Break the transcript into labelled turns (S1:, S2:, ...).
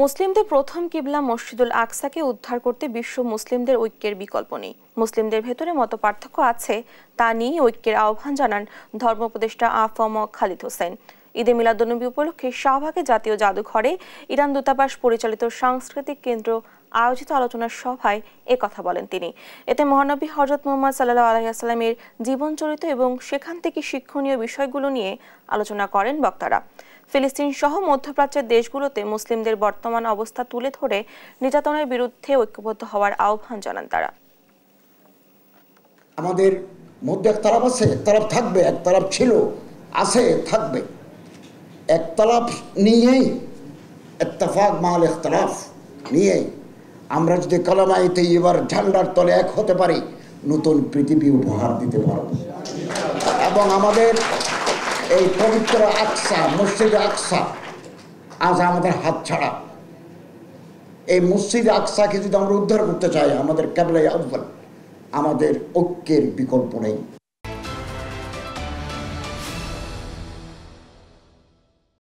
S1: মুসলিমদের প্রথম কিবলা মসজিদুল আকসাকে উদ্ধার করতে বিশ্ব মুসলিমদের ঐক্যের বিকল্প নেই। মুসলিমদের ভেতরে মতপার্থক্য আছে, তা নিয়ে ঐক্যের আহ্বান জানান ধর্ম উপদেষ্টা আ.ফ.ম. খালিদ হোসেন। ঈদে মিলাদুন্নবী উপলক্ষে শাহবাগে জাতীয় জাদুঘরে ইরান দূতাবাস পরিচালিত সাংস্কৃতিক কেন্দ্র আয়োজিত আলোচনা সভায় একথা বলেন তিনি। এতে মহানবী হযরত মুহাম্মদ সাল্লাল্লাহু আলাইহি ওয়াসাল্লামের জীবনচরিত এবং সেখান থেকে শিক্ষণীয় বিষয়গুলো নিয়ে আলোচনা করেন বক্তারা। ফিলিস্তিন সহ মধ্যপ্রাচ্যের দেশগুলোতে মুসলিমদের বর্তমান অবস্থা তুলে ধরে নির্যাতনের বিরুদ্ধে ঐক্যবদ্ধ হওয়ার আহ্বান জানান তারা।
S2: আমাদের মধ্যে একতলাপ আছে, একতলাপ থাকবে, একতলাপ ছিল, আছে, থাকবে। একতলাপ নিয়েই ইত্তেফাক মাল ইখতিলাফ নিয়ে আমরা যদি কালেমায়ে তাইয়্যিবার ঝান্ডার তলে এক হতে পারি, নতুন পৃথিবী উপহার দিতে পারব। এবং আমাদের এই পবিত্র আকসা, মসজিদে আকসা আজ আমাদের হাত ছাড়া। এই মসজিদে আকসাকে যদি আমরা উদ্ধার করতে চাই, আমাদের কিবলা আউয়াল, আমাদের ঐক্যের বিকল্প নেই।